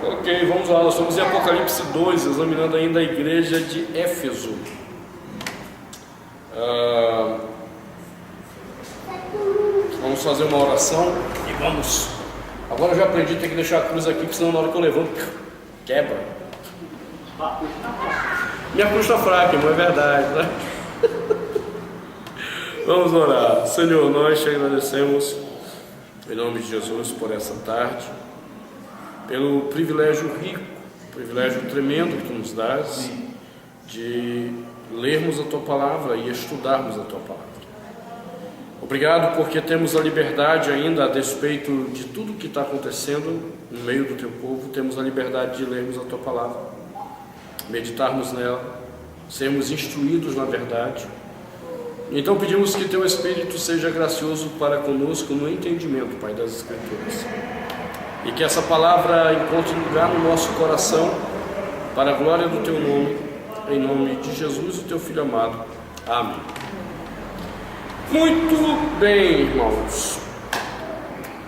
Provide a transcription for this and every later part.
Ok, vamos lá, nós estamos em Apocalipse 2, examinando ainda a igreja de Éfeso. Vamos fazer uma oração e vamos. Agora eu já aprendi a ter que deixar a cruz aqui, porque senão na hora que eu levanto, quebra. Minha cruz está fraca, não é verdade, né? Vamos orar. Senhor, nós te agradecemos em nome de Jesus por essa tarde, pelo privilégio rico, privilégio tremendo que tu nos dás de lermos a tua palavra e estudarmos a tua palavra. Obrigado porque temos a liberdade ainda, a despeito de tudo que está acontecendo no meio do teu povo, temos a liberdade de lermos a tua palavra, meditarmos nela, sermos instruídos na verdade. Então pedimos que teu Espírito seja gracioso para conosco no entendimento, Pai, das Escrituras, e que essa palavra encontre lugar no nosso coração para a glória do teu nome, em nome de Jesus, o teu Filho amado. Amém. Muito bem, irmãos,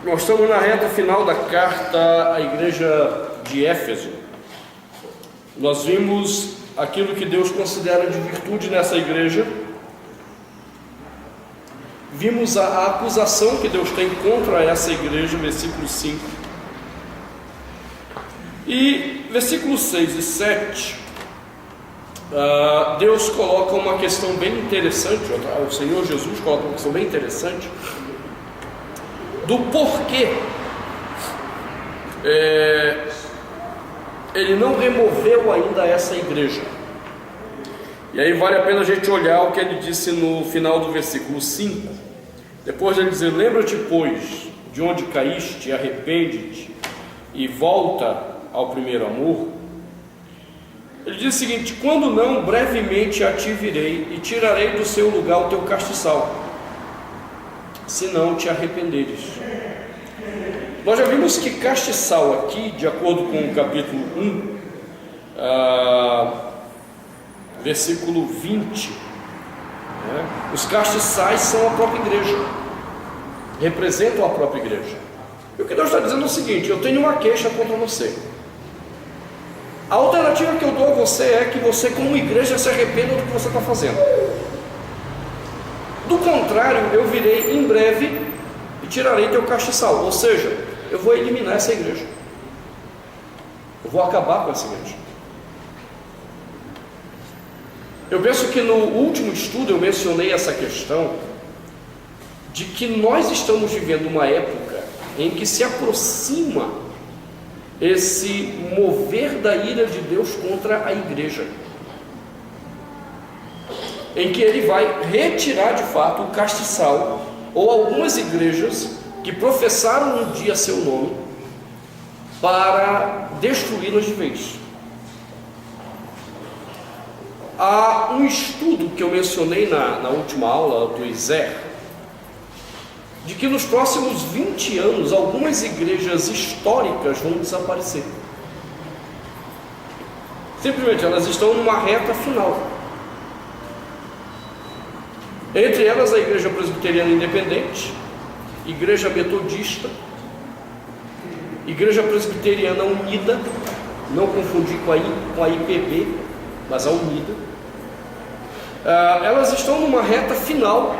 nós estamos na reta final da carta à igreja de Éfeso. Nós vimos aquilo que Deus considera de virtude nessa igreja, vimos a acusação que Deus tem contra essa igreja, versículo 5, e versículos 6 e 7, Deus coloca uma questão bem interessante, o Senhor Jesus coloca uma questão bem interessante, do porquê Ele não removeu ainda essa igreja. E aí vale a pena a gente olhar o que ele disse no final do versículo 5, depois de ele dizer: lembra-te, pois, de onde caíste, arrepende-te e volta ao primeiro amor. Ele diz o seguinte: quando não, brevemente a ti virei e tirarei do seu lugar o teu castiçal, se não te arrependeres. Nós já vimos que castiçal aqui, de acordo com o capítulo 1, versículo 20, os castiçais são a própria igreja, representam a própria igreja. E o que Deus está dizendo é o seguinte: eu tenho uma queixa contra você. A alternativa que eu dou a você é que você, como igreja, se arrependa do que você está fazendo. Do contrário, eu virei em breve e tirarei teu castiçal, ou seja, eu vou eliminar essa igreja, eu vou acabar com essa igreja. Eu penso que no último estudo eu mencionei essa questão de que nós estamos vivendo uma época em que se aproxima esse mover da ira de Deus contra a igreja, em que ele vai retirar de fato o castiçal, ou algumas igrejas que professaram um dia seu nome, para destruí-las de vez. Há um estudo que eu mencionei na última aula do ISER, de que nos próximos 20 anos algumas igrejas históricas vão desaparecer. Simplesmente elas estão numa reta final. Entre elas a Igreja Presbiteriana Independente, Igreja Metodista, Igreja Presbiteriana Unida, não confundir com a IPB, mas a Unida. Elas estão numa reta final,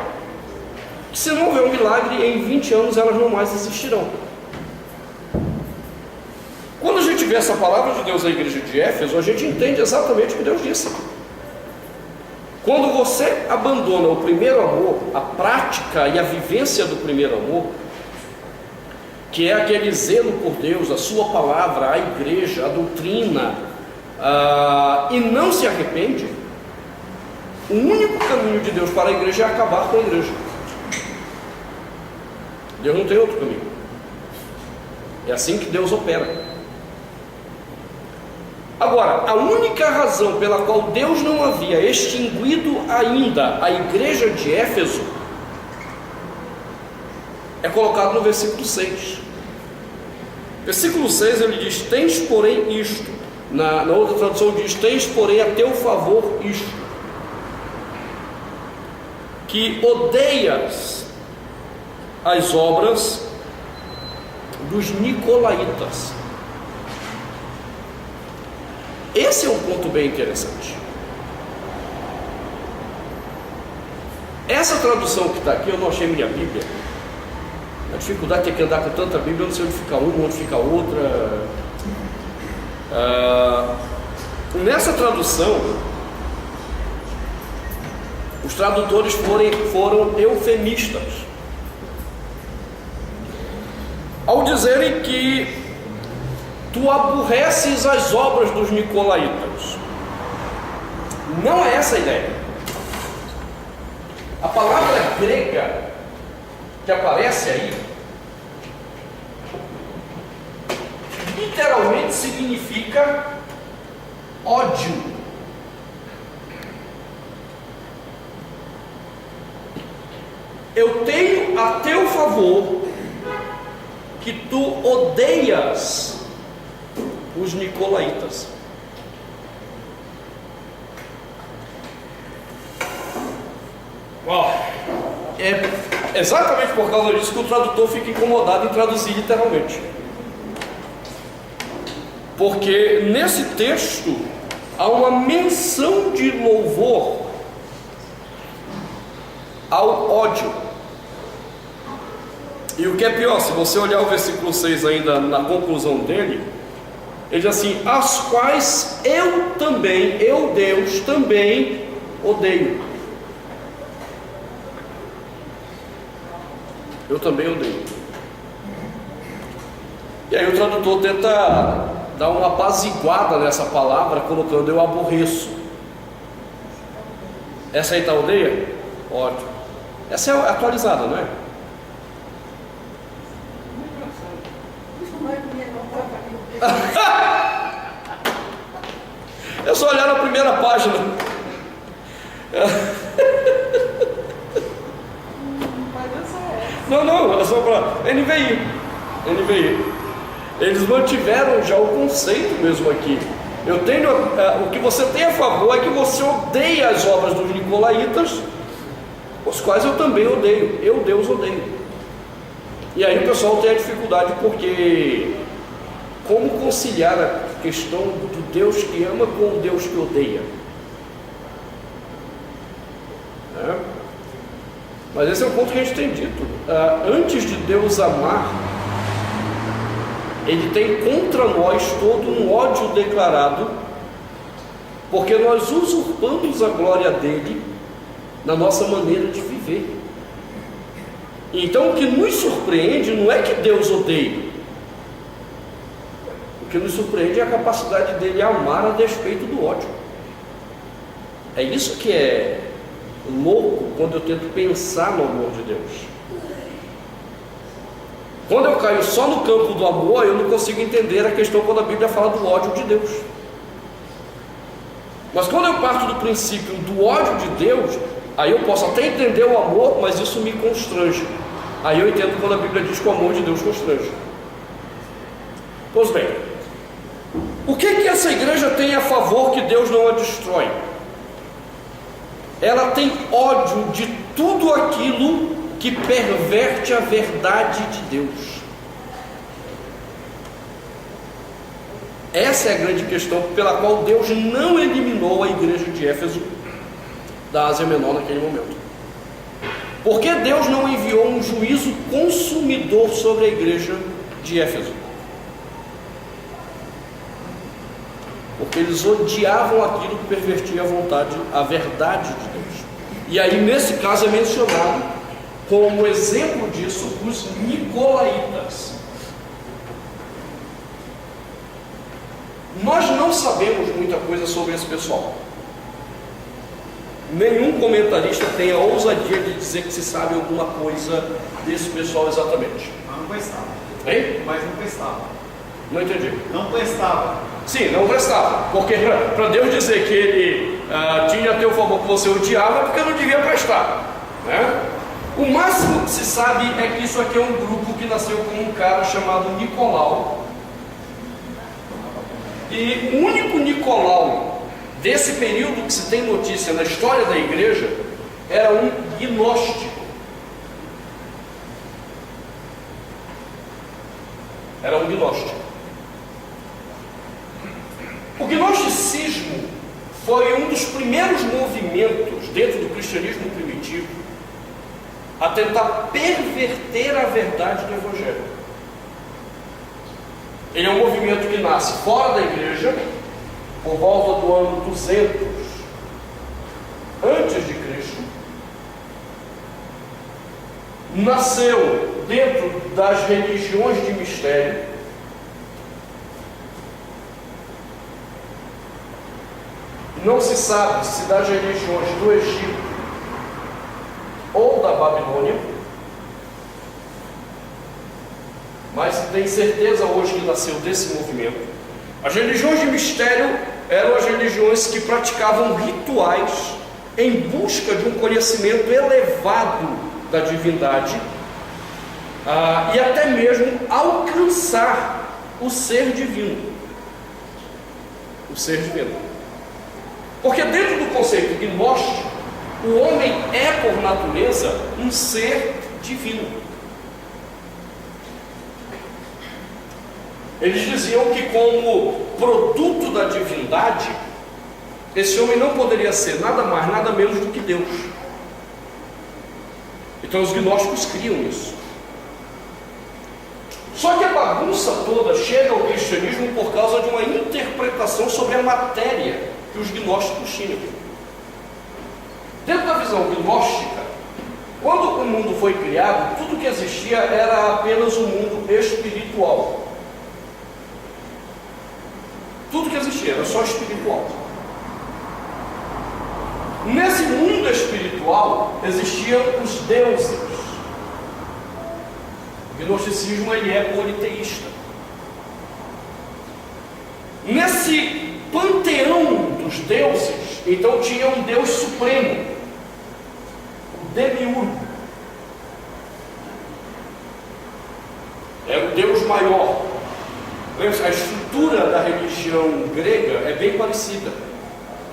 que se não houver um milagre, em 20 anos elas não mais existirão. Quando a gente vê essa palavra de Deus à igreja de Éfeso, a gente entende exatamente o que Deus disse. Quando você abandona o primeiro amor, a prática e a vivência do primeiro amor, que é aquele zelo por Deus, a sua palavra, a igreja, a doutrina, e não se arrepende, o único caminho de Deus para a igreja é acabar com a igreja. Deus não tem outro caminho. É assim que Deus opera. Agora, a única razão pela qual Deus não havia extinguido ainda a igreja de Éfeso é colocado no versículo 6. Versículo 6 ele diz: tens porém isto. Na outra tradução diz: tens porém a teu favor isto, que odeias as obras dos nicolaítas. esse é um ponto bem interessante. Essa tradução que está aqui, eu não achei minha Bíblia. A dificuldade é que andar com tanta Bíblia, eu não sei onde fica uma, onde fica outra. Nessa tradução, os tradutores foram eufemistas ao dizerem que tu aborreces as obras dos nicolaítas. Não é essa a ideia. A palavra grega que aparece aí literalmente significa ódio. Eu tenho a teu favor que tu odeias os nicolaítas. É exatamente por causa disso que o tradutor fica incomodado em traduzir literalmente. Porque nesse texto há uma menção de louvor ao ódio. E o que é pior, se você olhar o versículo 6 ainda na conclusão dele, ele diz assim: as quais eu Deus, também odeio. Eu também odeio. E aí o tradutor tenta dar uma apaziguada nessa palavra, colocando eu aborreço. Essa aí está odeia? Ótimo. Essa é atualizada, não é? É só olhar na primeira página. Não, é só para NVI. Eles mantiveram já o conceito mesmo aqui. Eu tenho, o que você tem a favor é que você odeia as obras dos nicolaítas, os quais eu também odeio. Eu, Deus, odeio. E aí o pessoal tem a dificuldade, porque como conciliar a questão do Deus que ama com o Deus que odeia? Mas esse é o ponto que a gente tem dito. Antes de Deus amar, Ele tem contra nós todo um ódio declarado, porque nós usurpamos a glória dEle na nossa maneira de viver. Então o que nos surpreende não é que Deus odeia. O que nos surpreende é a capacidade dEle amar a despeito do ódio. É isso que é louco quando eu tento pensar no amor de Deus. Quando eu caio só no campo do amor, eu não consigo entender a questão quando a Bíblia fala do ódio de Deus. Mas quando eu parto do princípio do ódio de Deus, aí eu posso até entender o amor, mas isso me constrange. Aí eu entendo quando a Bíblia diz que o amor de Deus constrange. Pois bem, o que essa igreja tem a favor que Deus não a destrói? Ela tem ódio de tudo aquilo que perverte a verdade de Deus. Essa é a grande questão pela qual Deus não eliminou a igreja de Éfeso da Ásia Menor naquele momento. Por que Deus não enviou um juízo consumidor sobre a igreja de Éfeso? Porque eles odiavam aquilo que pervertia a vontade, a verdade de Deus. E aí nesse caso é mencionado como exemplo disso os nicolaítas. Nós não sabemos muita coisa sobre esse pessoal. Nenhum comentarista tem a ousadia de dizer que se sabe alguma coisa desse pessoal exatamente. Mas não prestava. Hein? Mas não prestava. Não entendi. Não prestava. Sim, não prestava. Porque para Deus dizer que Ele tinha a teu favor que você odiava, é porque não devia prestar, né? O máximo que se sabe é que isso aqui é um grupo que nasceu com um cara chamado Nicolau. E o único Nicolau desse período que se tem notícia na história da igreja era um gnóstico. Era um gnóstico. O gnosticismo foi um dos primeiros movimentos dentro do cristianismo primitivo a tentar perverter a verdade do Evangelho. Ele é um movimento que nasce fora da igreja, por volta do ano 200 antes de Cristo. Nasceu dentro das religiões de mistério. Não se sabe se das religiões do Egito ou da Babilônia, mas se tem certeza hoje que nasceu desse movimento. As religiões de mistério eram as religiões que praticavam rituais em busca de um conhecimento elevado da divindade, e até mesmo alcançar o ser divino. O ser divino. Porque dentro do conceito gnóstico, o homem é por natureza um ser divino. Eles diziam que, como produto da divindade, esse homem não poderia ser nada mais, nada menos do que Deus. Então os gnósticos criam isso. Só que a bagunça toda chega ao cristianismo por causa de uma interpretação sobre a matéria que os gnósticos tinham. Dentro da visão gnóstica, quando o mundo foi criado, tudo que existia era apenas um mundo espiritual. Tudo que existia era só espiritual. Nesse mundo espiritual existiam os deuses. O gnosticismo ele é politeísta. Nesse panteão dos deuses, então tinha um Deus supremo, o Demiurgo. Era o Deus maior. A estrutura da religião grega é bem parecida.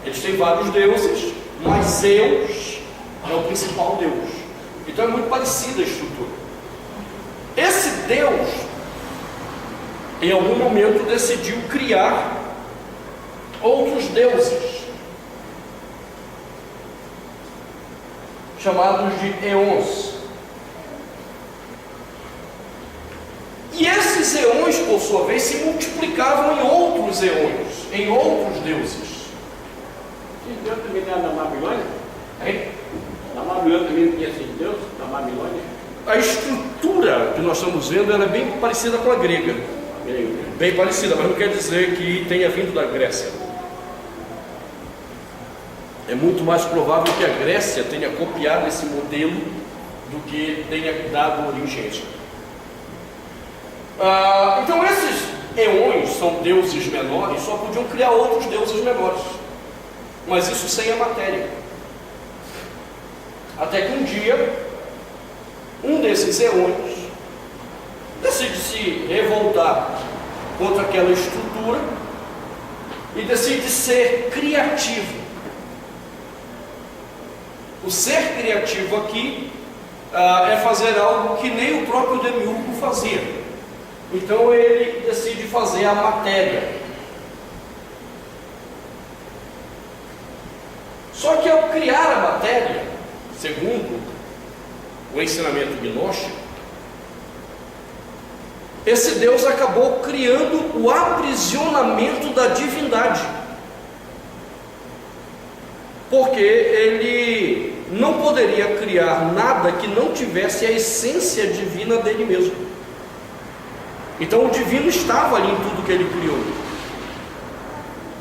Eles têm vários deuses, mas Zeus é o principal Deus. Então é muito parecida a estrutura. Esse Deus, em algum momento, decidiu criar outros deuses, chamados de eons. E esses eons, por sua vez, se multiplicavam em outros eons, em outros deuses. Esse Deus também era na Babilônia? Hein? Na Babilônia também tinha esse Deus? Na Babilônia? A estrutura que nós estamos vendo ela é bem parecida com a grega. Bem parecida, mas não quer dizer que tenha vindo da Grécia. É muito mais provável que a Grécia tenha copiado esse modelo do que tenha dado origem a isso. Então esses eons são deuses menores, só podiam criar outros deuses menores, mas isso sem a matéria. Até que um dia, um desses eons decide se revoltar contra aquela estrutura e decide ser criativo. O ser criativo aqui é fazer algo que nem o próprio Demiurgo fazia. Então ele decide fazer a matéria. Só que ao criar a matéria, segundo o ensinamento gnóstico, esse Deus acabou criando o aprisionamento da divindade. Porque ele não poderia criar nada que não tivesse a essência divina dele mesmo. Então o divino estava ali em tudo que ele criou.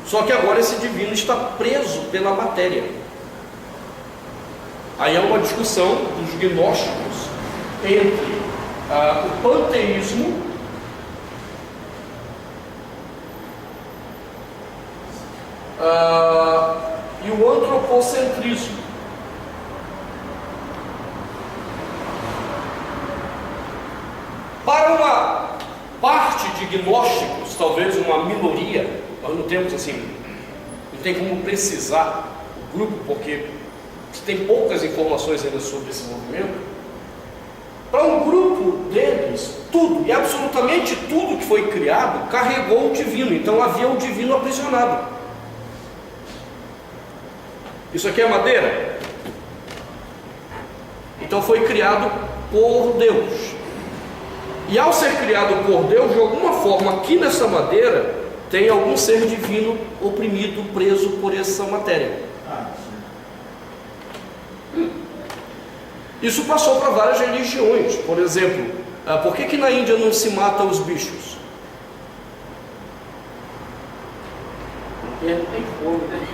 Só que agora esse divino está preso pela matéria. Aí há uma discussão dos gnósticos entre o panteísmo e o antropocentrismo. Para uma parte de gnósticos, talvez uma minoria, nós não temos assim, não tem como precisar o grupo, porque tem poucas informações ainda sobre esse movimento. Para um grupo deles, tudo, e absolutamente tudo que foi criado, carregou o divino, então havia o divino aprisionado. Isso aqui é madeira? Então foi criado por Deus. E ao ser criado por Deus, de alguma forma, aqui nessa madeira, tem algum ser divino oprimido, preso por essa matéria. Isso passou para várias religiões. Por exemplo, por que na Índia não se mata os bichos? Porque não tem fome, né?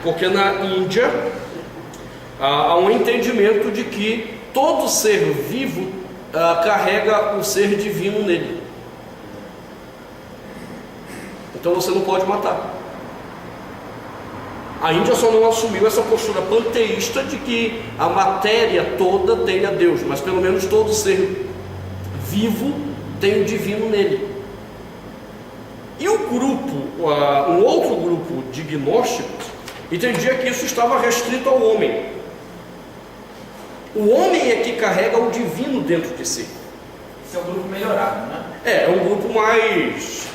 Porque na Índia há um entendimento de que todo ser vivo carrega o ser divino nele. Então você não pode matar. A Índia só não assumiu essa postura panteísta de que a matéria toda tem a Deus, mas pelo menos todo ser vivo tem o divino nele. E o grupo, um outro grupo de gnósticos, entendia que isso estava restrito ao homem. O homem é que carrega o divino dentro de si. Esse é o grupo melhorado, né? É um grupo mais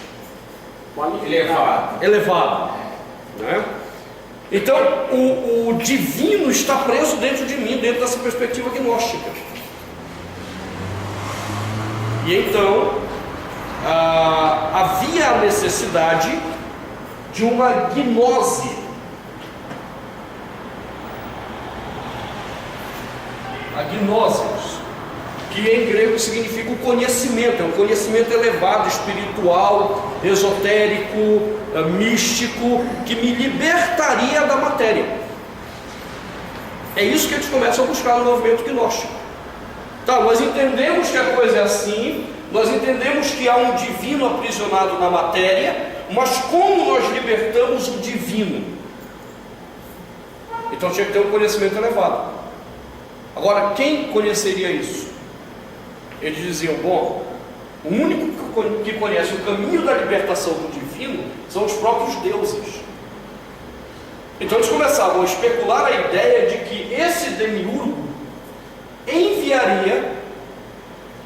elevado, né? Então, o divino está preso dentro de mim, dentro dessa perspectiva gnóstica. E então, havia a necessidade de uma gnose. A gnosis, que em grego significa o conhecimento, é um conhecimento elevado, espiritual, esotérico, místico, que me libertaria da matéria. É isso que eles começam a buscar no movimento gnóstico. Tá, nós entendemos que a coisa é assim, nós entendemos que há um divino aprisionado na matéria, mas como nós libertamos o divino? Então tinha que ter um conhecimento elevado. Agora, quem conheceria isso? Eles diziam, bom, o único que conhece o caminho da libertação do divino são os próprios deuses. Então eles começavam a especular a ideia de que esse demiurgo enviaria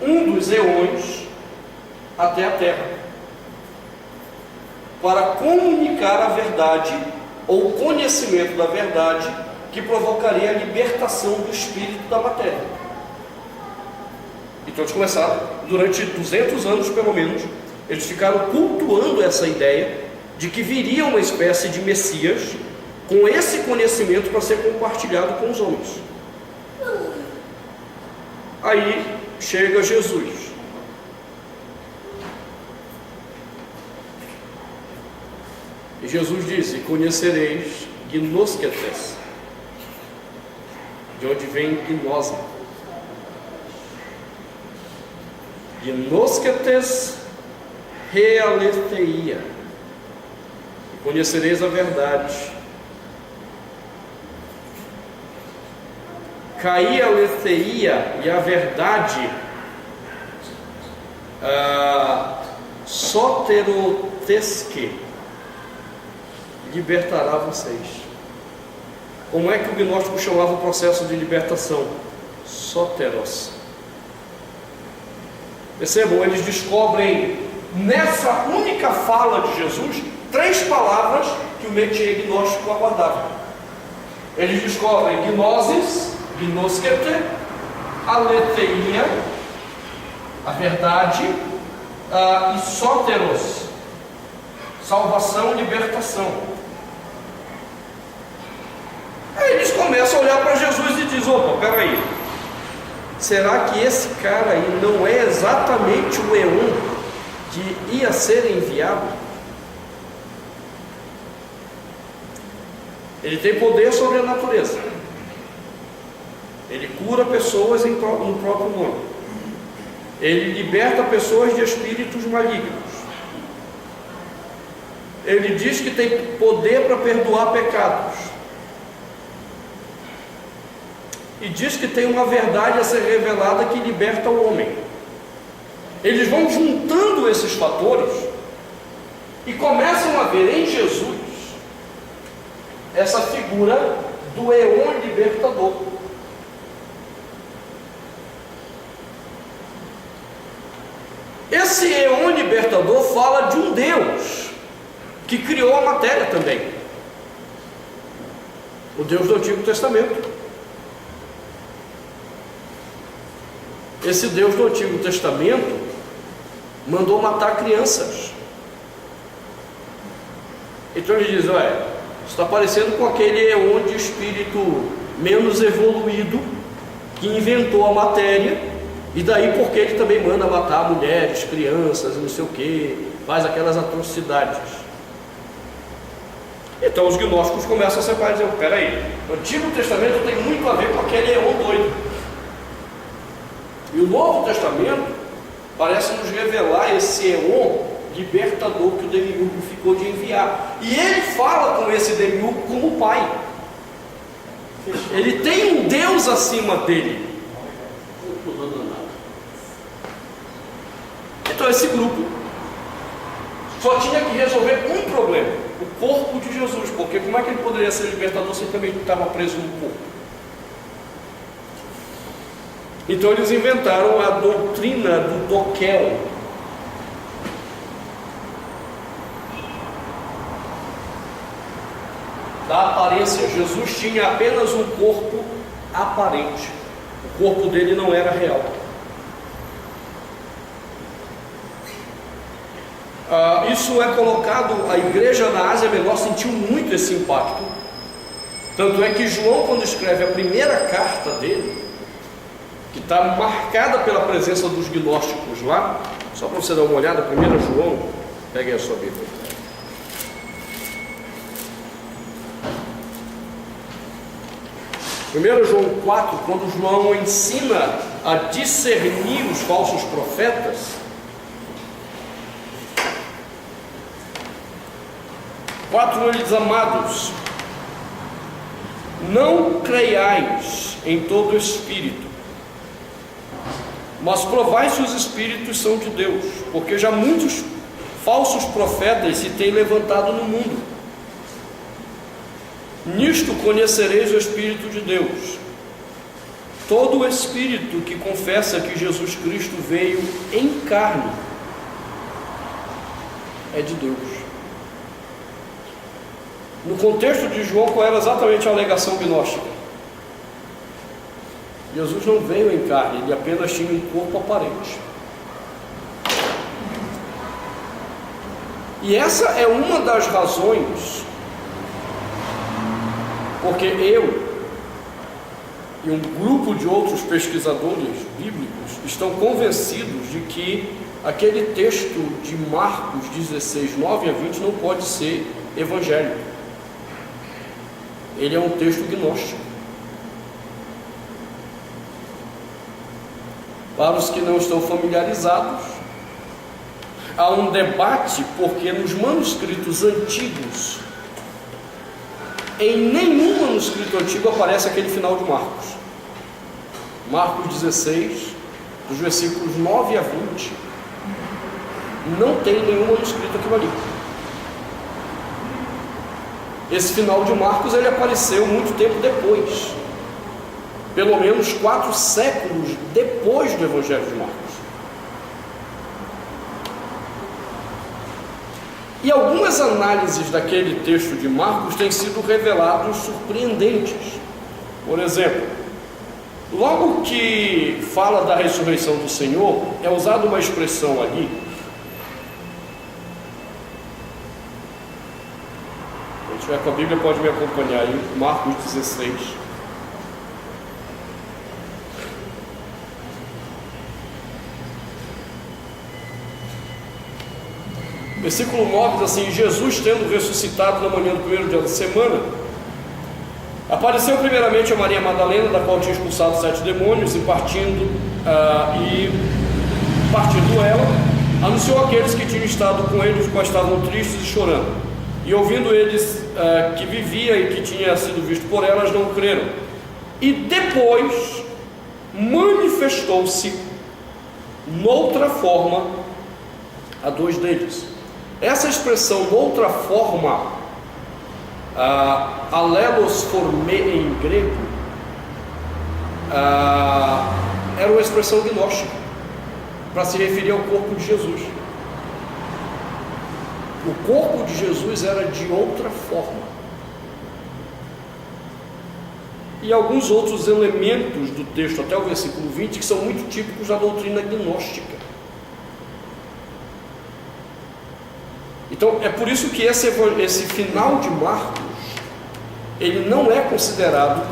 um dos eões até a Terra para comunicar a verdade ou o conhecimento da verdade que provocaria a libertação do espírito da matéria. Então eles começaram, durante 200 anos pelo menos, eles ficaram cultuando essa ideia de que viria uma espécie de Messias com esse conhecimento para ser compartilhado com os homens. Aí chega Jesus. E Jesus disse: conhecereis gnosketes, de onde vem gnose. Gnosketes realetheia. Conhecereis a verdade. Caí aletheia, e a verdade soterotesque libertará vocês. Como é que o gnóstico chamava o processo de libertação? Soteros. Percebam, eles descobrem nessa única fala de Jesus 3 palavras que o métier gnóstico aguardava. Eles descobrem gnosis, gnoskete, aletheia, a verdade, e soteros, salvação, libertação. Aí eles começam a olhar para Jesus e dizem: opa, peraí, será que esse cara aí não é exatamente o Eon que ia ser enviado? Ele tem poder sobre a natureza, ele cura pessoas no próprio nome, ele liberta pessoas de espíritos malignos, ele diz que tem poder para perdoar pecados, e diz que tem uma verdade a ser revelada que liberta o homem. Eles vão juntando esses fatores e começam a ver em Jesus essa figura do Eon libertador. Esse Eon libertador fala de um Deus que criou a matéria também. o Deus do Antigo Testamento. Esse Deus do Antigo Testamento mandou matar crianças. Então ele diz: olha, está parecendo com aquele Eon de espírito menos evoluído que inventou a matéria, e daí porque ele também manda matar mulheres, crianças, não sei o que, faz aquelas atrocidades. Então os gnósticos começam a separar e dizer: peraí, o Antigo Testamento tem muito a ver com aquele Eon doido, e o Novo Testamento parece nos revelar esse Eon libertador que o demiurgo ficou de enviar, e ele fala com esse demiurgo como pai. Ele tem um Deus acima dele. Então esse grupo só tinha que resolver um problema: o corpo de Jesus. Porque como é que ele poderia ser libertador se ele também estava preso no corpo? Então eles inventaram a doutrina do Doquel. Da aparência. Jesus tinha apenas um corpo aparente. O corpo dele não era real. Isso é colocado, a igreja na Ásia Menor sentiu muito esse impacto. Tanto é que João, quando escreve a primeira carta dele, que está marcada pela presença dos gnósticos lá, só para você dar uma olhada, 1 João, pegue a sua Bíblia. 1 João 4, quando João ensina a discernir os falsos profetas, 4 ele diz: amados, não creiais em todo espírito, mas provai se os espíritos são de Deus, porque já muitos falsos profetas se têm levantado no mundo. Nisto conhecereis o Espírito de Deus. Todo espírito que confessa que Jesus Cristo veio em carne é de Deus. No contexto de João, qual era exatamente a alegação gnóstica? Jesus não veio em carne, ele apenas tinha um corpo aparente. E essa é uma das razões porque eu e um grupo de outros pesquisadores bíblicos estão convencidos de que aquele texto de Marcos 16, 9 a 20 não pode ser evangélico. Ele é um texto gnóstico. Para os que não estão familiarizados, há um debate, porque nos manuscritos antigos, em nenhum manuscrito antigo aparece aquele final de Marcos. Marcos 16, dos versículos 9 a 20, não tem nenhum manuscrito aquilo ali. Esse final de Marcos ele apareceu muito tempo depois, pelo menos 4 séculos depois do Evangelho de Marcos. E algumas análises daquele texto de Marcos têm sido revelados surpreendentes. Por exemplo, logo que fala da ressurreição do Senhor, é usada uma expressão ali. Quem estiver com a Bíblia pode me acompanhar aí, Marcos 16. Versículo 9 diz assim: Jesus, tendo ressuscitado na manhã do primeiro dia da semana, apareceu primeiramente a Maria Madalena, da qual tinha expulsado 7 demônios, e partindo ela, anunciou àqueles que tinham estado com ele, os quais estavam tristes e chorando. E ouvindo eles que vivia e que tinha sido visto por elas, não creram. E depois manifestou-se noutra forma a 2 deles. Essa expressão, noutra forma, alelos formé em grego, era uma expressão gnóstica, para se referir ao corpo de Jesus. O corpo de Jesus era de outra forma. e alguns outros elementos do texto, até o versículo 20, que são muito típicos da doutrina gnóstica. Então, é por isso que esse final de Marcos, ele não é considerado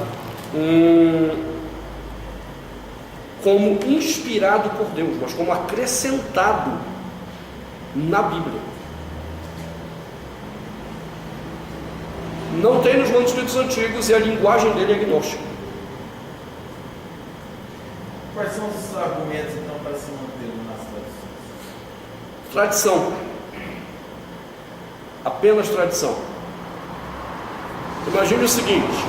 como inspirado por Deus, mas como acrescentado na Bíblia. Não tem nos manuscritos antigos e a linguagem dele é gnóstica. Quais são os argumentos, então, para se manter nas traduções? Tradição. Apenas tradição. Imagine o seguinte: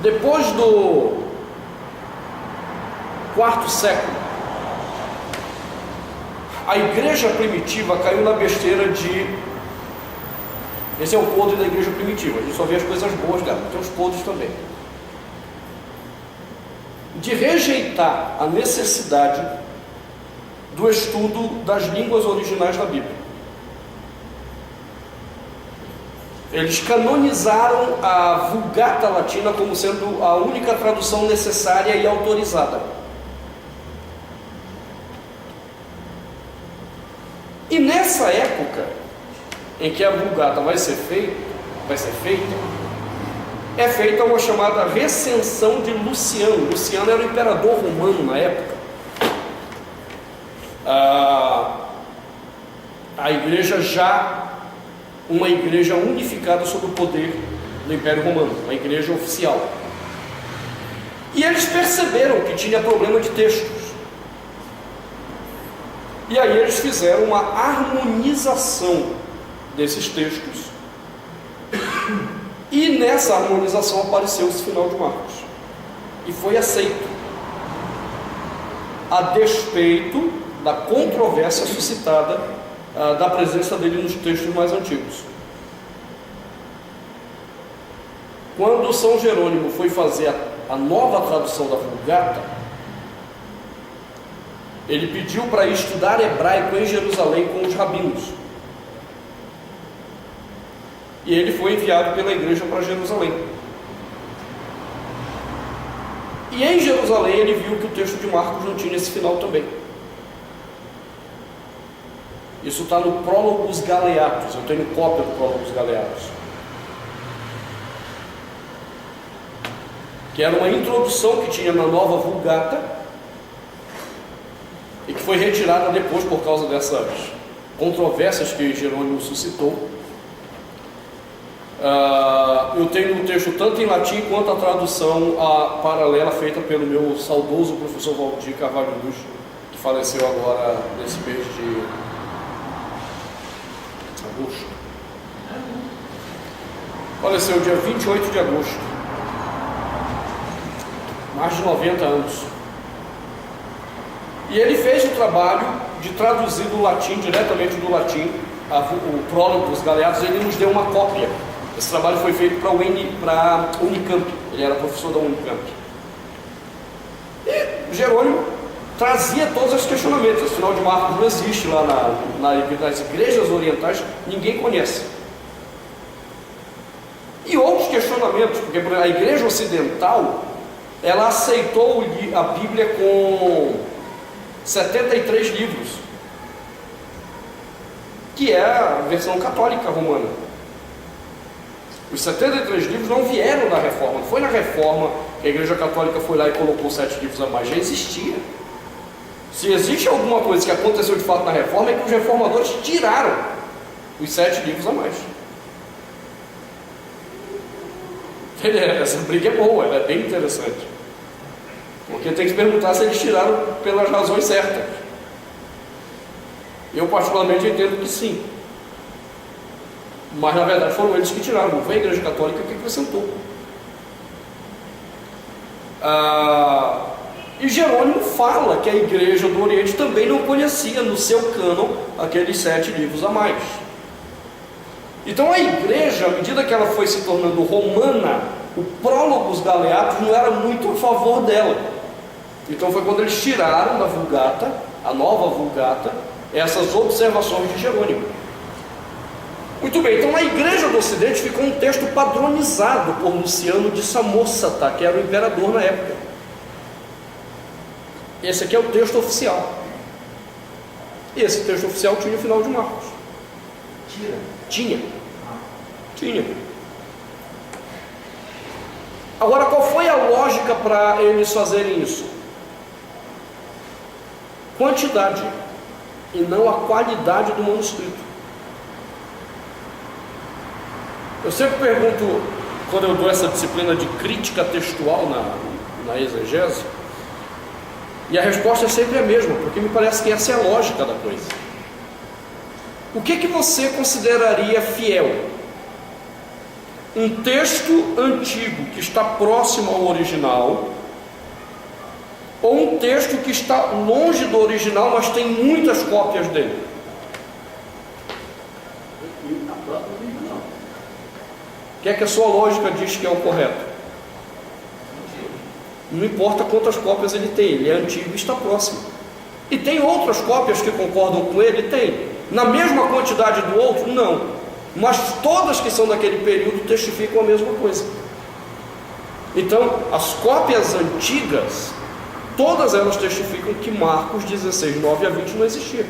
depois do quarto século, a igreja primitiva caiu na besteira de... Esse é o podre da igreja primitiva, a gente só vê as coisas boas dela, tem os podres também. De rejeitar a necessidade do estudo das línguas originais da Bíblia. Eles canonizaram a Vulgata Latina como sendo a única tradução necessária e autorizada. E nessa época em que a Vulgata vai ser feita, é feita uma chamada recensão de Luciano. Luciano era o imperador romano na época. A igreja já, uma igreja unificada sob o poder do Império Romano, uma igreja oficial. E eles perceberam que tinha problema de textos. E aí eles fizeram uma harmonização desses textos, e nessa harmonização apareceu esse final de Marcos, e foi aceito, a despeito da controvérsia suscitada da presença dele nos textos mais antigos. Quando São Jerônimo foi fazer a nova tradução da Vulgata, ele pediu para estudar hebraico em Jerusalém com os rabinos. E ele foi enviado pela igreja para Jerusalém. E em Jerusalém ele viu que o texto de Marcos não tinha esse final também. Isso está no Prólogos Galeatos. Eu tenho cópia do Prólogos Galeatos, que era uma introdução que tinha na nova Vulgata e que foi retirada depois por causa dessas controvérsias que Jerônimo suscitou. Eu tenho um texto tanto em latim quanto a tradução paralela feita pelo meu saudoso professor Valdir Carvalho Luz, que faleceu agora nesse mês de agosto. Faleceu dia 28 de agosto, mais de 90 anos. E ele fez o trabalho de traduzir do latim, diretamente do latim, o prólogo dos Galeatos. Ele nos deu uma cópia. Esse trabalho foi feito para a Unicamp, ele era professor da Unicamp. E Jerônimo trazia todos os questionamentos. Esse final de Marcos não existe lá nas igrejas orientais, ninguém conhece. E outros questionamentos, porque a igreja ocidental, ela aceitou a Bíblia com 73 livros, que é a versão católica romana. Os 73 livros não vieram da Reforma, não foi na Reforma que a Igreja Católica foi lá e colocou 7 livros a mais, já existia. Se existe alguma coisa que aconteceu de fato na Reforma, é que os reformadores tiraram os 7 livros a mais. Essa briga é boa, ela é bem interessante, porque tem que se perguntar se eles tiraram pelas razões certas. Eu particularmente entendo que sim, mas na verdade foram eles que tiraram, não foi a Igreja Católica que acrescentou. E Jerônimo fala que a Igreja do Oriente também não conhecia no seu cânon aqueles 7 livros a mais. Então a Igreja, à medida que ela foi se tornando romana, o Prólogos Galeatos não era muito a favor dela. Então foi quando eles tiraram da Vulgata, a nova Vulgata, essas observações de Jerônimo. Muito bem, então na Igreja do Ocidente ficou um texto padronizado por Luciano de Samosata, que era o imperador na época. Esse aqui é o texto oficial. E esse texto oficial tinha o final de Marcos. Tinha. Agora, qual foi a lógica para eles fazerem isso? Quantidade e não a qualidade do manuscrito. Eu sempre pergunto, quando eu dou essa disciplina de crítica textual na exegese, e a resposta é sempre a mesma, porque me parece que essa é a lógica da coisa. O que você consideraria fiel? Um texto antigo que está próximo ao original, ou um texto que está longe do original, mas tem muitas cópias dele? O que é que a sua lógica diz que é o correto? Não importa quantas cópias ele tem, ele é antigo e está próximo. E tem outras cópias que concordam com ele? Tem. Na mesma quantidade do outro? Não. Mas todas que são daquele período testificam a mesma coisa. Então, as cópias antigas, todas elas testificam que Marcos 16, 9 a 20 não existia.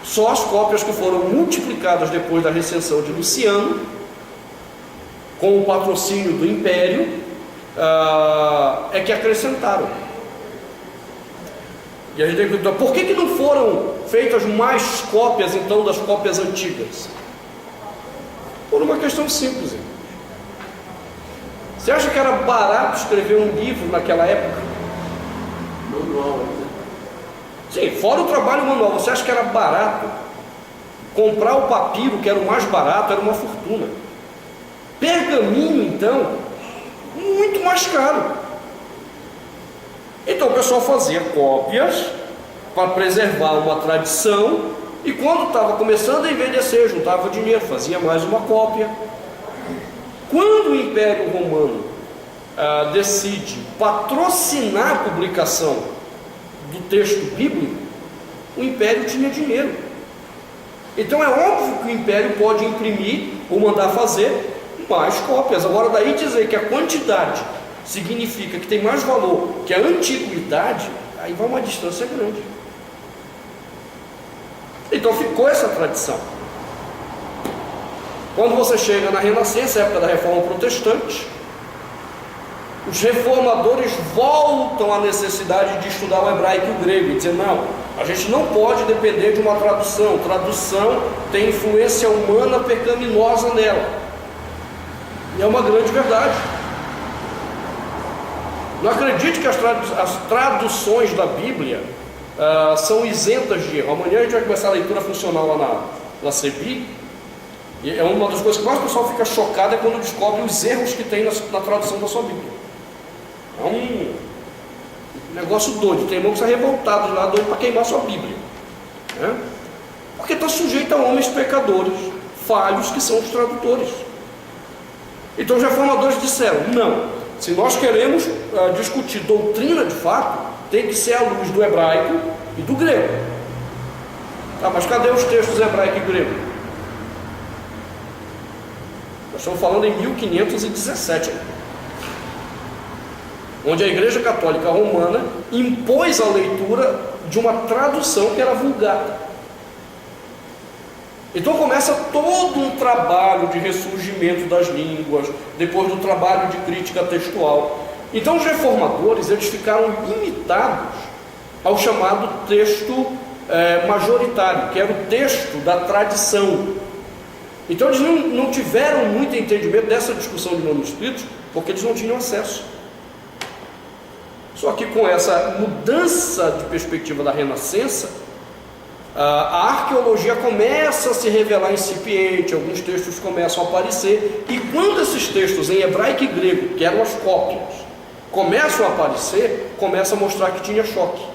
Só as cópias que foram multiplicadas depois da recensão de Luciano, com o patrocínio do Império, é que acrescentaram. E a gente tem que perguntar, por que não foram feitas mais cópias, então, das cópias antigas? Por uma questão simples. Você acha que era barato escrever um livro naquela época? Manual, né? Sim, fora o trabalho manual. Você acha que era barato? Comprar o papiro, que era o mais barato, era uma fortuna. Pergaminho, então, muito mais caro. Então o pessoal fazia cópias para preservar uma tradição, e quando estava começando a envelhecer, juntava dinheiro, fazia mais uma cópia. Quando o Império Romano decide patrocinar a publicação do texto bíblico, o Império tinha dinheiro. Então é óbvio que o Império pode imprimir ou mandar fazer mais cópias. Agora, daí dizer que a quantidade significa que tem mais valor que a antiguidade, aí vai uma distância grande. Então ficou essa tradição. Quando você chega na Renascença, época da Reforma Protestante, os reformadores voltam à necessidade de estudar o hebraico e o grego, e dizer, não, a gente não pode depender de uma tradução. Tradução tem influência humana pecaminosa nela. E é uma grande verdade. Não acredite que as traduções da Bíblia são isentas de erro. Amanhã a gente vai começar a leitura funcional lá na CEBI, e é uma das coisas que mais o pessoal fica chocado é quando descobre os erros que tem na tradução da sua Bíblia. É um negócio doido. Tem irmão que está revoltado de lá, doido para queimar sua Bíblia, né? Porque está sujeito a homens pecadores, falhos, que são os tradutores. Então os reformadores disseram, não, se nós queremos discutir doutrina de fato, tem que ser à luz do hebraico e do grego. Tá, mas cadê os textos hebraico e grego? Nós estamos falando em 1517, onde a Igreja Católica Romana impôs a leitura de uma tradução que era vulgata. Então começa todo um trabalho de ressurgimento das línguas, depois do trabalho de crítica textual. Então os reformadores, eles ficaram limitados ao chamado texto majoritário, que era o texto da tradição. Então eles não tiveram muito entendimento dessa discussão de manuscritos, porque eles não tinham acesso. Só que com essa mudança de perspectiva da Renascença, a arqueologia começa a se revelar incipiente, alguns textos começam a aparecer, e quando esses textos em hebraico e grego, que eram as cópias, começam a aparecer, começa a mostrar que tinha choque.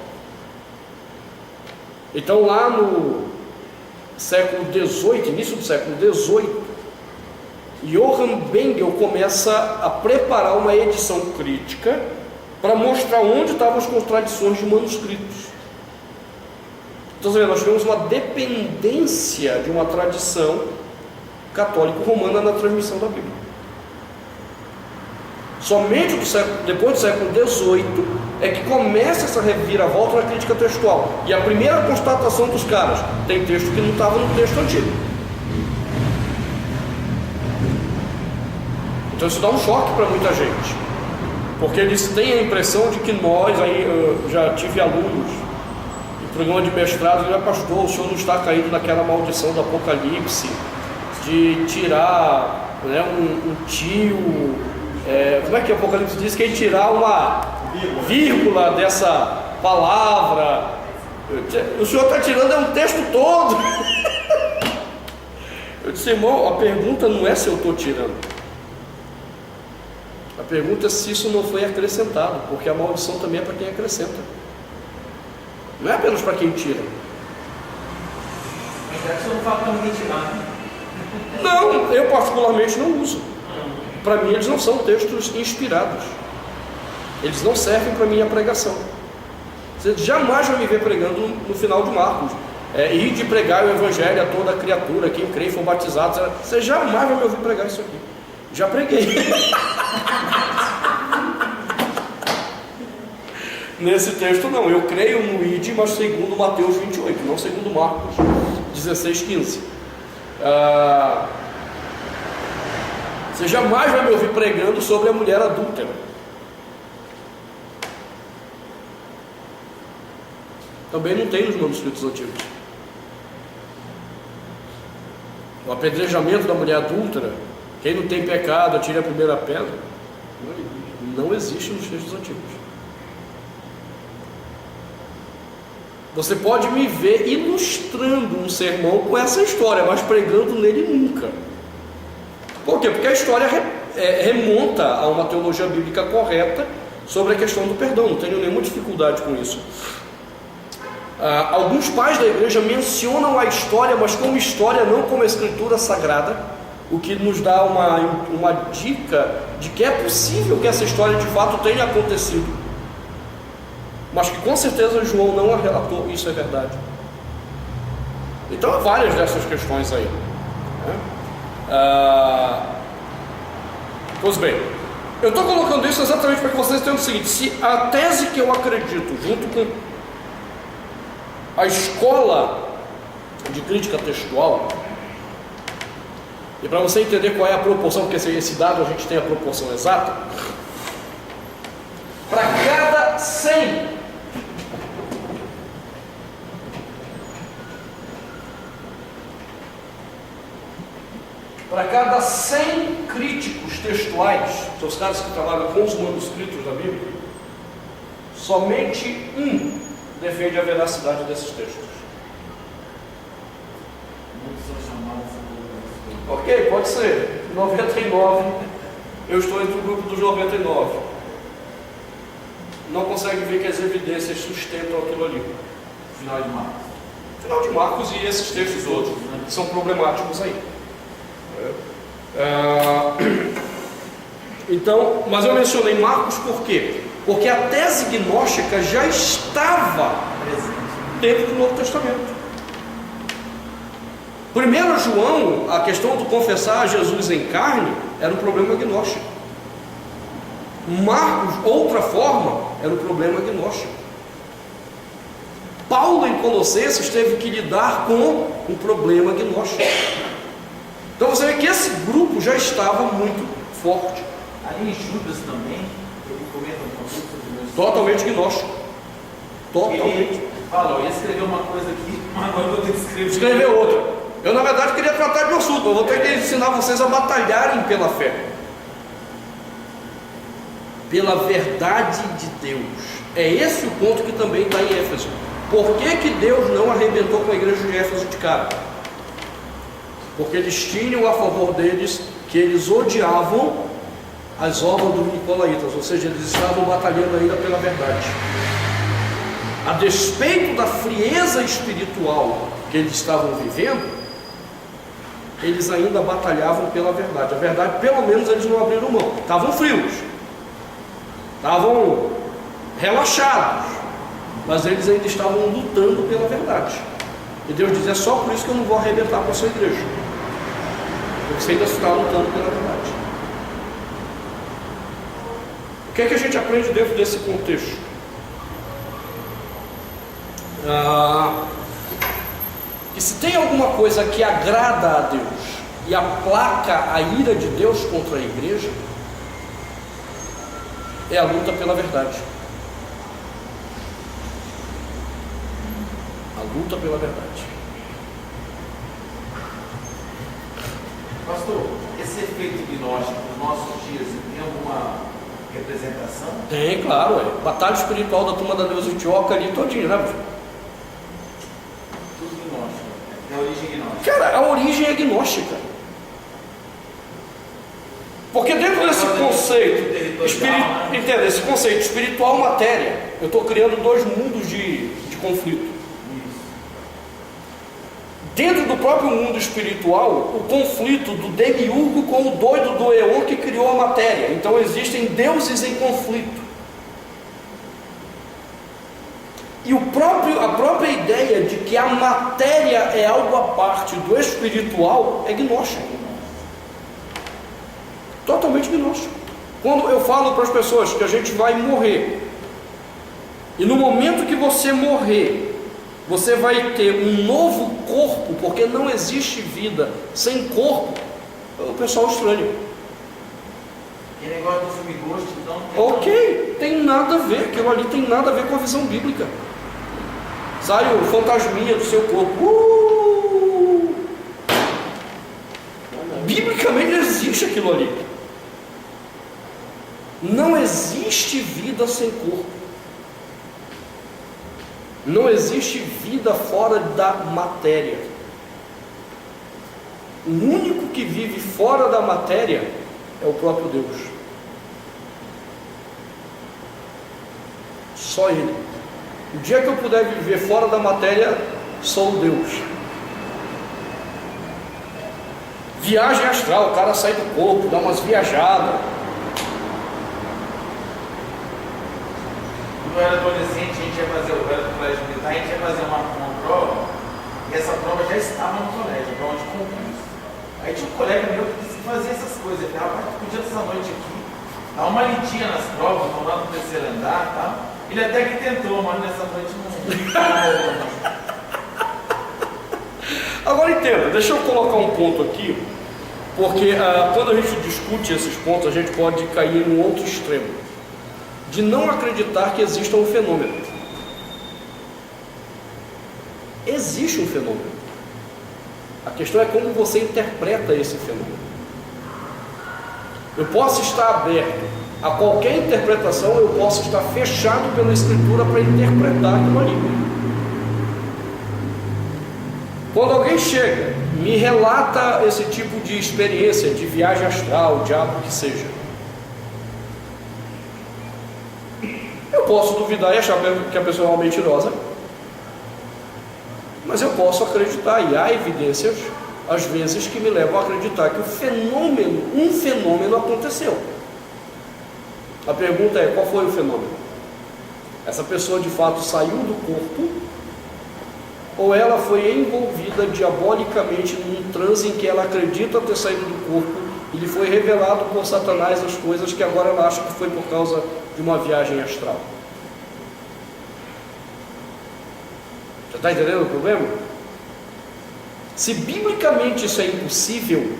Então lá no século XVIII, início do século XVIII, Johann Bengel começa a preparar uma edição crítica para mostrar onde estavam as contradições de manuscritos. Então, nós tivemos uma dependência de uma tradição católico-romana na transmissão da Bíblia. Somente depois do século XVIII é que começa essa reviravolta na crítica textual. E a primeira constatação dos caras: tem texto que não estava no texto antigo. Então isso dá um choque para muita gente, porque eles têm a impressão de que nós, aí eu já tive alunos em programa de mestrado, ele é pastor, o senhor não está caído naquela maldição do Apocalipse, de tirar, né, um tio, como é que o Apocalipse diz? Que é tirar uma vírgula dessa palavra. O senhor está tirando um texto todo. Eu disse: irmão, a pergunta não é se eu estou tirando, a pergunta é se isso não foi acrescentado, porque a maldição também é para quem acrescenta, não é apenas para quem tira. Mas você não fala para ninguém tirar, né? Não, eu particularmente não uso. Para mim eles não são textos inspirados, eles não servem para minha pregação. Você jamais vai me ver pregando no final de Marcos, e de pregar o evangelho a toda criatura, quem crê e for batizado. Você jamais vai me ouvir pregar isso aqui. Já preguei. Nesse texto não, eu creio no id, mas segundo Mateus 28, não segundo Marcos 16, 15. Você jamais vai me ouvir pregando sobre a mulher adúltera. Também não tem nos manuscritos antigos. O apedrejamento da mulher adúltera, quem não tem pecado, atire a primeira pedra, não existe nos textos antigos. Você pode me ver ilustrando um sermão com essa história, mas pregando nele nunca. Por quê? Porque a história remonta a uma teologia bíblica correta sobre a questão do perdão. Não tenho nenhuma dificuldade com isso. Alguns pais da igreja mencionam a história, mas como história, não como escritura sagrada, o que nos dá uma dica de que é possível que essa história de fato tenha acontecido, mas que com certeza João não a relatou. Isso é verdade. Então há várias dessas questões aí, né? Pois bem, eu estou colocando isso exatamente para que vocês tenham o seguinte: se a tese que eu acredito, junto com a escola de crítica textual, e para você entender qual é a proporção, porque esse dado a gente tem a proporção exata, para cada 100 críticos textuais, são os caras que trabalham com os manuscritos da Bíblia, somente um defende a veracidade desses textos. Muitos são chamados a Ok, pode ser. 99, eu estou entre o grupo dos 99. Não consegue ver que as evidências sustentam aquilo ali. final de Marcos. Final de Marcos e esses textos outros que são problemáticos aí. Então, mas eu mencionei Marcos por quê? Porque a tese gnóstica já estava dentro do Novo Testamento. 1 João, a questão do confessar Jesus em carne, era um problema gnóstico. Marcos, outra forma, era um problema gnóstico. Paulo, em Colossenses, teve que lidar com um problema gnóstico. Então você vê que esse grupo já estava muito forte. Ali em Judas também, ele comenta um pouco sobre isso. Totalmente gnóstico. Totalmente. Ele fala: eu ia escrever uma coisa aqui, mas agora eu vou ter que escrever outra. Eu, na verdade, queria tratar de um assunto, eu vou ter que ensinar vocês a batalharem pela fé, pela verdade de Deus. É esse o ponto que também está em Éfeso. Por que Deus não arrebentou com a igreja de Éfeso de cara? Porque eles tinham a favor deles que eles odiavam as obras dos nicolaítas, ou seja, eles estavam batalhando ainda pela verdade. A despeito da frieza espiritual que eles estavam vivendo, eles ainda batalhavam pela verdade. A verdade, pelo menos, eles não abriram mão. Estavam frios, estavam relaxados, mas eles ainda estavam lutando pela verdade. E Deus diz: é só por isso que eu não vou arrebentar com a sua igreja, porque você ainda está lutando pela verdade. O que é que a gente aprende dentro desse contexto? Que se tem alguma coisa que agrada a Deus e aplaca a ira de Deus contra a igreja, é a luta pela verdade. A luta pela verdade. Pastor, esse efeito gnóstico nos nossos dias tem alguma representação? Tem, claro, batalha espiritual da turma da Deus Utioca ali todinho, né? Tudo gnóstico. É a origem gnóstica. Cara, a origem é gnóstica. Porque dentro desse conceito, entenda, esse conceito espiritual-matéria, eu estou criando dois mundos de conflito. Dentro do próprio mundo espiritual, o conflito do demiurgo com o doido do Eon que criou a matéria. Então existem deuses em conflito. E a própria ideia de que a matéria é algo à parte do espiritual é gnóstica. Totalmente gnóstico. Quando eu falo para as pessoas que a gente vai morrer, e no momento que você morrer, você vai ter um novo corpo, porque não existe vida sem corpo, o pessoal estranha. E negócio do filme Ghost, então... Ok, tem nada a ver, aquilo ali tem nada a ver com a visão bíblica. Sai o fantasminha do seu corpo. Biblicamente não existe aquilo ali. Não existe vida sem corpo. Não existe vida fora da matéria. O único que vive fora da matéria é o próprio Deus. Só Ele. O dia que eu puder viver fora da matéria, sou Deus. Viagem astral, o cara sai do corpo, dá umas viajadas. Quando eu era adolescente, a gente ia fazer, eu era do colégio militar, a gente ia fazer uma prova, e essa prova já estava no colégio, prova de concurso. Aí tinha um colega meu que fazia essas coisas, ele falava: rapaz, tu podia essa noite aqui, dar uma lidinha nas provas, vamos lá no terceiro andar e tal. Ele até que tentou, mas nessa noite não. Agora entenda, deixa eu colocar um ponto aqui, porque quando a gente discute esses pontos, a gente pode cair num outro extremo, de não acreditar que exista um fenômeno. Existe um fenômeno. A questão é como você interpreta esse fenômeno. Eu posso estar aberto a qualquer interpretação, eu posso estar fechado pela Escritura para interpretar aquilo ali. Quando alguém chega, me relata esse tipo de experiência, de viagem astral, diabo que seja, eu posso duvidar e achar que a pessoa é uma mentirosa, mas eu posso acreditar, e há evidências, às vezes, que me levam a acreditar que um fenômeno aconteceu. A pergunta é: qual foi o fenômeno? Essa pessoa de fato saiu do corpo, ou ela foi envolvida diabolicamente num transe em que ela acredita ter saído do corpo e lhe foi revelado por Satanás as coisas que agora ela acha que foi por causa de uma viagem astral? Já está entendendo o problema? Se biblicamente isso é impossível,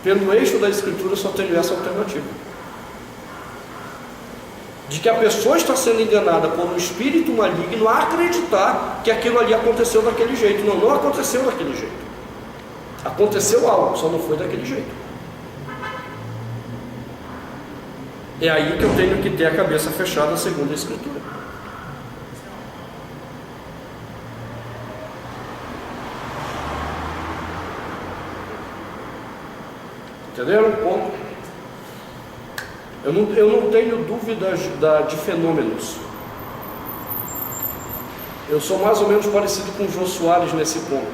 pelo eixo da Escritura só tem essa alternativa, de que a pessoa está sendo enganada por um espírito maligno a acreditar que aquilo ali aconteceu daquele jeito. Não, não aconteceu daquele jeito. Aconteceu algo, só não foi daquele jeito. É aí que eu tenho que ter a cabeça fechada segundo a Escritura. Entenderam o ponto? Eu não tenho dúvidas de fenômenos. Eu sou mais ou menos parecido com o Jô Soares nesse ponto.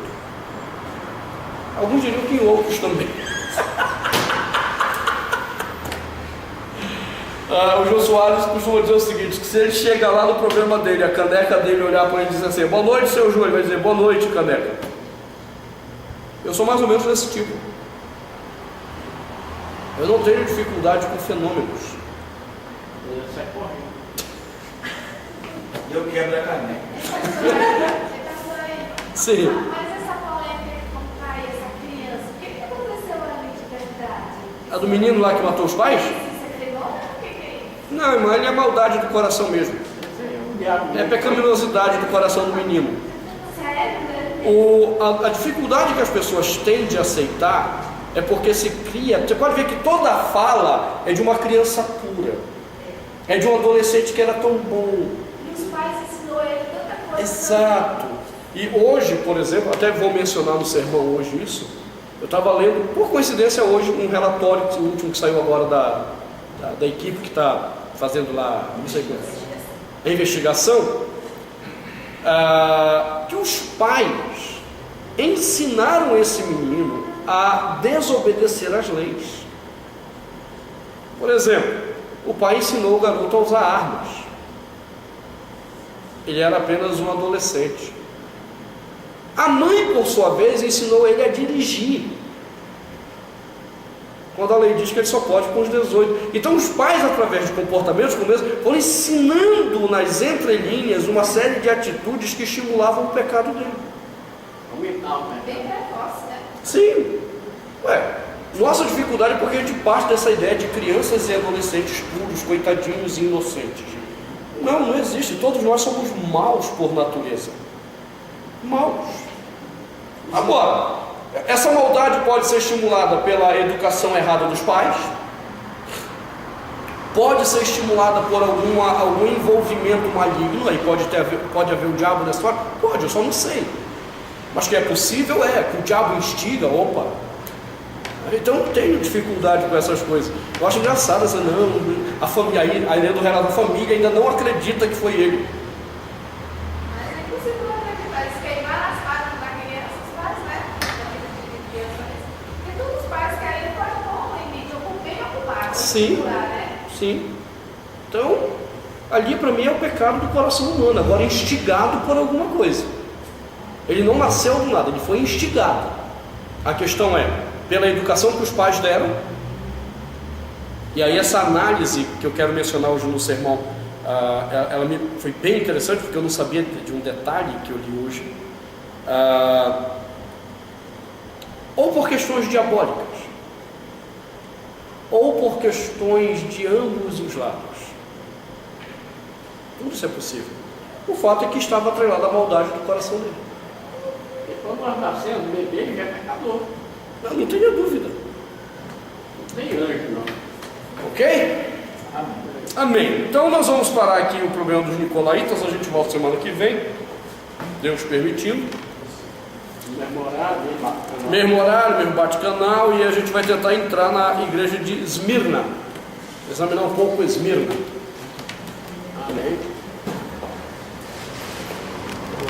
Alguns diriam que em outros também. O Jô Soares costuma dizer o seguinte, que se ele chega lá no programa dele, a caneca dele olhar para ele e dizer assim, boa noite, seu Jô, ele vai dizer, boa noite, caneca. Eu sou mais ou menos desse tipo. Eu não tenho dificuldade com fenômenos. Sai correndo. E eu quebro a caneca. Sim. Mas essa polêmica com o pai, essa criança, o que aconteceu ali de verdade? A do menino lá que matou os pais? Você pegou? O que é isso? Não, irmã, ele é maldade do coração mesmo. É pecaminosidade do coração do menino. Sério, né? A dificuldade que as pessoas têm de aceitar é porque se cria. Você pode ver que toda a fala é de uma criança pura, é de um adolescente que era tão bom. E os pais ensinou ele tanta coisa. Exato. E hoje, por exemplo, até vou mencionar no sermão hoje isso. Eu estava lendo, por coincidência, hoje um relatório, o último que saiu agora da equipe que está fazendo lá, não sei qual, a investigação, que os pais ensinaram esse menino a desobedecer às leis. Por exemplo, o pai ensinou o garoto a usar armas. Ele era apenas um adolescente. A mãe, por sua vez, ensinou ele a dirigir, quando a lei diz que ele só pode com os 18. Então os pais, através de comportamentos como esse, foram ensinando nas entrelinhas uma série de atitudes que estimulavam o pecado dele. Bem precoce, né? Sim. Nossa dificuldade é porque a gente parte dessa ideia de crianças e adolescentes puros, coitadinhos e inocentes. Não existe. Todos nós somos maus por natureza. Maus. Agora, essa maldade pode ser estimulada pela educação errada dos pais, pode ser estimulada por algum envolvimento maligno, aí pode haver o diabo nessa história? Pode, eu só não sei. Mas que é possível, que o diabo instiga, opa. Então eu tenho dificuldade com essas coisas. Eu acho engraçado essa, a família, a ideia do relato da família ainda não acredita que foi ele. Mas é impossível não acreditar. Eles queimaram as máquinas da criança, os pais, né? Porque todos os pais querem para bom limite, ou bem ocupado. Sim. Né? Sim. Então, ali para mim é o pecado do coração humano, agora instigado por alguma coisa. Ele não nasceu do nada, ele foi instigado. A questão é, pela educação que os pais deram, e aí essa análise que eu quero mencionar hoje no sermão, ela foi bem interessante, porque eu não sabia de um detalhe que eu li hoje, ou por questões diabólicas, ou por questões de ambos os lados. Tudo isso é possível. O fato é que estava atrelado à maldade do coração dele. E quando nós nascemos, bebê, ele já é pecador. Não tenha dúvida. Não tem anjo, não. Ok? Amém. Então nós vamos parar aqui o problema dos Nicolaitas. A gente volta semana que vem, Deus permitindo. Mesmo horário, Mesmo horário, mesmo bate-canal. E a gente vai tentar entrar na igreja de Esmirna, examinar um pouco Esmirna. Amém.